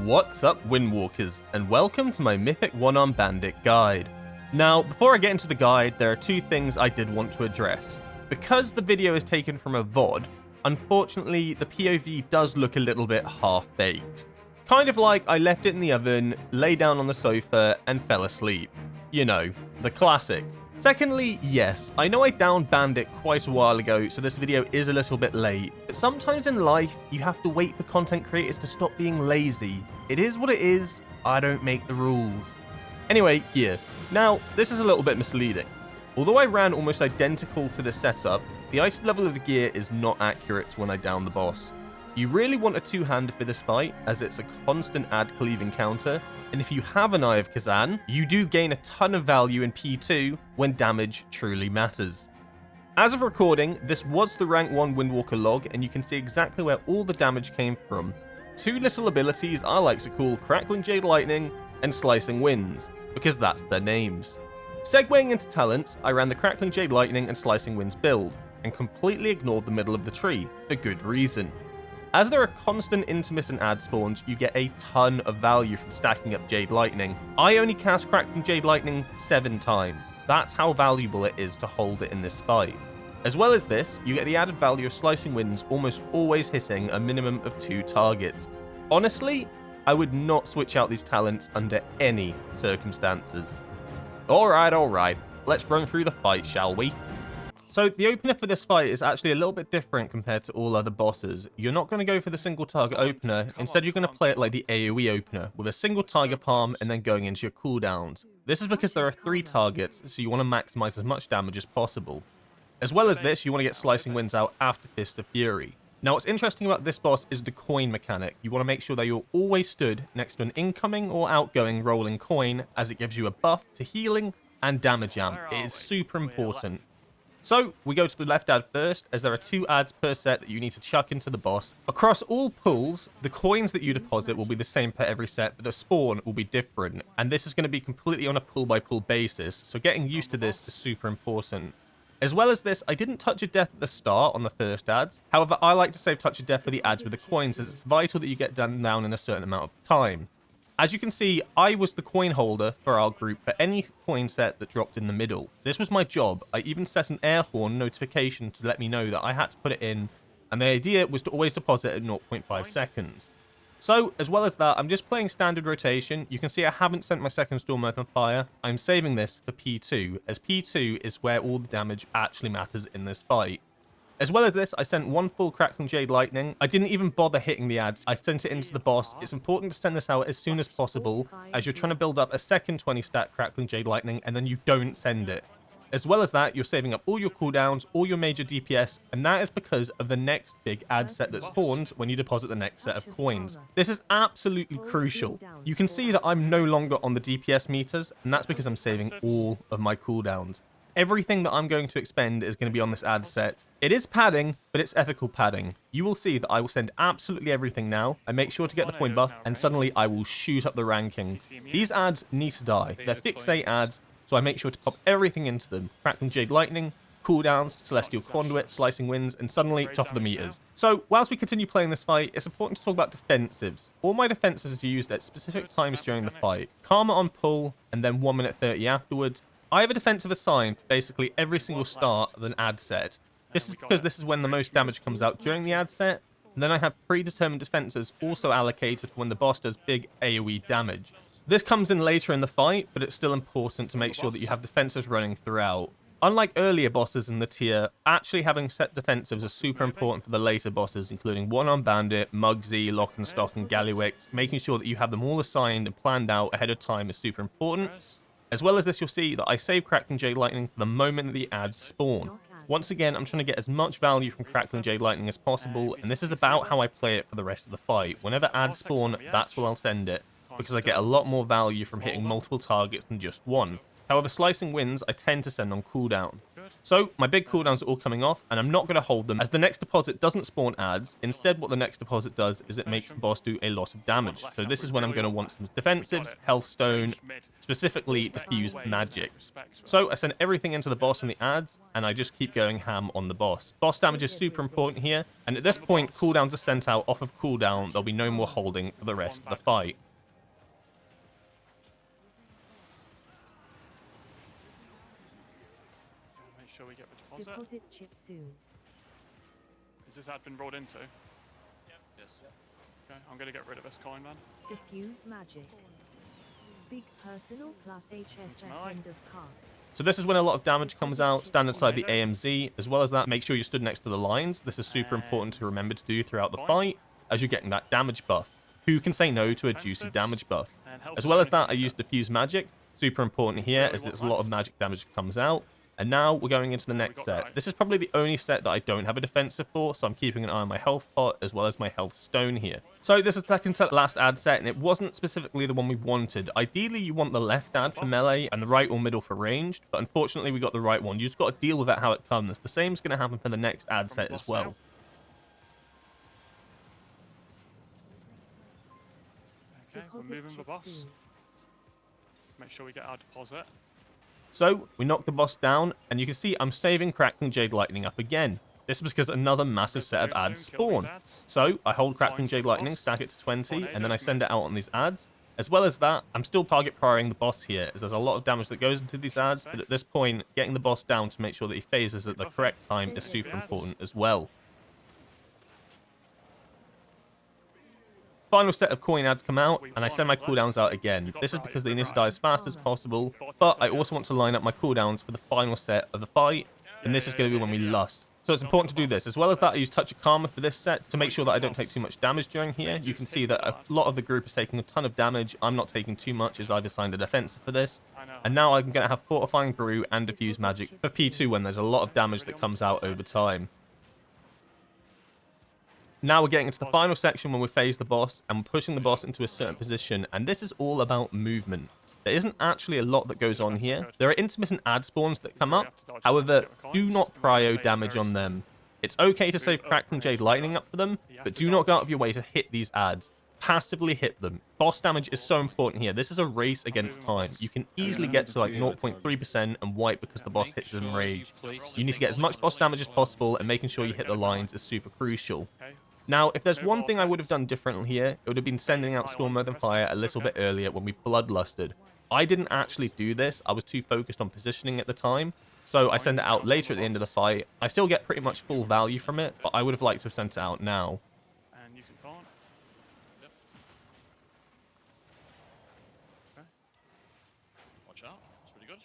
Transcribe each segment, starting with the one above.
What's up, Windwalkers, and welcome to my Mythic Armed Bandit guide. Now, before I get into the guide, there are two things I did want to address. Because the video is taken from a VOD, unfortunately the POV does look a little bit half-baked. Kind of like I left it in the oven, lay down on the sofa, and fell asleep. You know, the classic. Secondly, yes, I know I downed Bandit quite a while ago, so this video is a little bit late, but sometimes in life, you have to wait for content creators to stop being lazy. It is what it is, I don't make the rules. Anyway, gear. Now, this is a little bit misleading. Although I ran almost identical to this setup, the ice level of the gear is not accurate to when I down the boss. You really want a two-hander for this fight, as it's a constant ad-cleaving counter, and if you have an Eye of Kazan, you do gain a ton of value in P2 when damage truly matters. As of recording, this was the rank 1 Windwalker log, and you can see exactly where all the damage came from. Two little abilities I like to call Crackling Jade Lightning and Slicing Winds, because that's their names. Segueing into talents, I ran the Crackling Jade Lightning and Slicing Winds build, and completely ignored the middle of the tree, for good reason. As there are constant intermittent ad spawns, you get a ton of value from stacking up Jade Lightning. I only cast Crackling Jade Lightning 7 times. That's how valuable it is to hold it in this fight. As well as this, you get the added value of Slicing Winds almost always hitting a minimum of 2 targets. Honestly, I would not switch out these talents under any circumstances. Alright, let's run through the fight, shall we? So the opener for this fight is actually a little bit different compared to all other bosses. You're not going to go for the single target opener, instead you're going to play it like the AoE opener, with a single tiger palm and then going into your cooldowns. This is because there are 3 targets, so you want to maximize as much damage as possible. As well as this, you want to get Slicing Winds out after Fist of Fury. Now what's interesting about this boss is the coin mechanic. You want to make sure that you're always stood next to an incoming or outgoing rolling coin, as it gives you a buff to healing and damage amp. It is super important. So, we go to the left ad first, as there are 2 ads per set that you need to chuck into the boss. Across all pulls, the coins that you deposit will be the same per every set, but the spawn will be different. And this is going to be completely on a pull-by-pull basis, so getting used to this is super important. As well as this, I didn't touch a death at the start on the first ads. However, I like to save touch of death for the ads with the coins, as it's vital that you get done down in a certain amount of time. As you can see, I was the coin holder for our group for any coin set that dropped in the middle. This was my job. I even set an air horn notification to let me know that I had to put it in, and the idea was to always deposit at 0.5 seconds. So, as well as that, I'm just playing standard rotation. You can see I haven't sent my second Storm Earth on Fire. I'm saving this for P2, as P2 is where all the damage actually matters in this fight. As well as this, I sent 1 full Crackling Jade Lightning. I didn't even bother hitting the ads. I sent it into the boss. It's important to send this out as soon as possible, as you're trying to build up a second 20 stack Crackling Jade Lightning, and then you don't send it. As well as that, you're saving up all your cooldowns, all your major DPS, and that is because of the next big ad set that spawns when you deposit the next set of coins. This is absolutely crucial. You can see that I'm no longer on the DPS meters, and that's because I'm saving all of my cooldowns. Everything that I'm going to expend is going to be on this ad set. It is padding, but it's ethical padding. You will see that I will send absolutely everything now. I make sure to get the point buff, and suddenly I will shoot up the ranking. These ads need to die. They're fixate ads, so I make sure to pop everything into them. Crackling Jade Lightning, cooldowns, Celestial Conduit, Slicing Winds, and suddenly top of the meters. So, whilst we continue playing this fight, it's important to talk about defensives. All my defensives are used at specific times during the fight. Karma on pull, and then 1 minute 30 afterwards. I have a defensive assigned for basically every single start of an ad set. This is because this is when the most damage comes out during the ad set, and then I have predetermined defenses also allocated for when the boss does big AoE damage. This comes in later in the fight, but it's still important to make sure that you have defensives running throughout. Unlike earlier bosses in the tier, actually having set defensives is super important for the later bosses, including Armed Bandit, Mugsy, Lock-and-Stock, and Galliwix. Making sure that you have them all assigned and planned out ahead of time is super important. As well as this, you'll see that I save Crackling Jade Lightning for the moment that the ads spawn. Once again, I'm trying to get as much value from Crackling Jade Lightning as possible, and this is about how I play it for the rest of the fight. Whenever ads spawn, that's where I'll send it, because I get a lot more value from hitting multiple targets than just one. However, Slicing Winds I tend to send on cooldown. So my big cooldowns are all coming off, and I'm not going to hold them as the next deposit doesn't spawn ads. Instead, what the next deposit does is it makes the boss do a lot of damage. So this is when I'm going to want some defensives, health stone, specifically diffuse magic. So I send everything into the boss and the ads, and I just keep going ham on the boss. Boss damage is super important here, and at this point, cooldowns are sent out off of cooldown. There'll be no more holding for the rest of the fight. Sure we get the deposit chip soon. Has this ad been rolled into? Yep. Yes. Okay, I'm gonna get rid of this coin, man. Diffuse magic. Big personal plus HS at end of cast. So this is when a lot of damage comes out. Stand inside the AMZ. As well as that, make sure you're stood next to the lines. This is super important to remember to do throughout the fight as you're getting that damage buff. Who can say no to a juicy damage buff? As well as that, I use diffuse magic. Super important here as there's a lot of magic damage that comes out. And now we're going into the next set. This is probably the only set that I don't have a defensive for, so I'm keeping an eye on my health pot as well as my health stone here. So this is the second to last ad set, and it wasn't specifically the one we wanted. Ideally, you want the left ad for melee and the right or middle for ranged, but unfortunately we got the right one. You just got to deal with it how it comes. The same is going to happen for the next ad set as well. Okay, we're moving the boss. Make sure we get our deposit. So, we knock the boss down, and you can see I'm saving Crackling Jade Lightning up again. This is because another massive set of ads spawn. So, I hold Crackling Jade Lightning, stack it to 20, and then I send it out on these ads. As well as that, I'm still target prioring the boss here, as there's a lot of damage that goes into these ads, but at this point, getting the boss down to make sure that he phases at the correct time is super important as well. Final set of coin ads come out, and I send my cooldowns out again. This is because they need to die as fast as possible, but I also want to line up my cooldowns for the final set of the fight, and this is going to be when we lust. So it's important to do this. As well as that, I use Touch of Karma for this set to make sure that I don't take too much damage during here. You can see that a lot of the group is taking a ton of damage. I'm not taking too much as I've assigned a defensive for this. And now I'm going to have Fortifying Brew and Diffuse Magic for P2 when there's a lot of damage that comes out over time. Now we're getting into the final section when we phase the boss and we're pushing the boss into a certain position, and this is all about movement. There isn't actually a lot that goes on here. There are intermittent ad spawns that come up, however, do not prio damage on them. It's okay to save Crackling Jade Lightning up for them, but do not go out of your way to hit these ads. Passively hit them. Boss damage is so important here. This is a race against time. You can easily get to like 0.3% and wipe because the boss hits in rage. You need to get as much boss damage as possible, and making sure you hit the lines is super crucial. Now, if there's one thing I would have done differently here, it would have been sending out Storm Earth and Fire a little bit earlier when we bloodlusted. I didn't actually do this. I was too focused on positioning at the time, so I send it out later at the end of the fight. I still get pretty much full value from it, but I would have liked to have sent it out now. And you can taunt. Yep. Okay. Watch out. It's pretty good.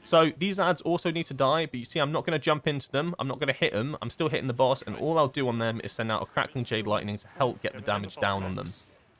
So these ads also need to die, but you see I'm not going to jump into them. I'm not going to hit them. I'm still hitting the boss, and all I'll do on them is send out a Crackling Jade Lightning to help get the damage down on them.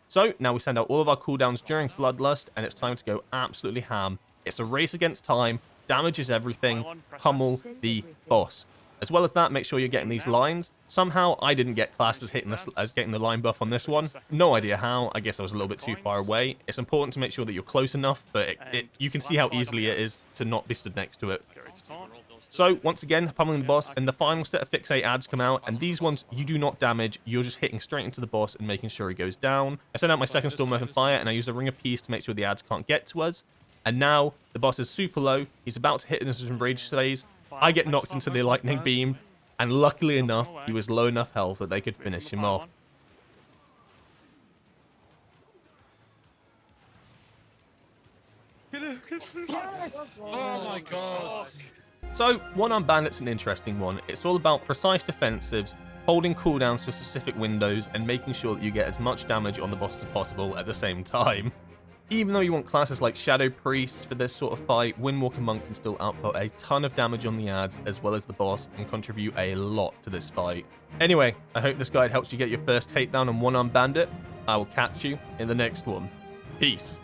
So now we send out all of our cooldowns during Bloodlust, and it's time to go absolutely ham. It's a race against time. Damage is everything. Pummel the boss. As well as that, make sure you're getting these lines. Somehow, I didn't get classed as getting the line buff on this one. No idea how. I guess I was a little bit too far away. It's important to make sure that you're close enough, but you can see how easily it is to not be stood next to it. So, once again, pummeling the boss, and the final set of Fixate ads come out, and these ones you do not damage. You're just hitting straight into the boss and making sure he goes down. I send out my second Storm Earth and Fire, and I use a Ring of Peace to make sure the ads can't get to us. And now, the boss is super low. He's about to hit his Enraged phase. I get knocked into the lightning beam, and luckily enough, he was low enough health that they could finish him off. Yes! Oh my god! So, One-Armed Bandit's an interesting one. It's all about precise defensives, holding cooldowns for specific windows, and making sure that you get as much damage on the boss as possible at the same time. Even though you want classes like Shadow Priests for this sort of fight, Windwalker Monk can still output a ton of damage on the ads as well as the boss and contribute a lot to this fight. Anyway, I hope this guide helps you get your first takedown on One-Armed Bandit. I will catch you in the next one. Peace.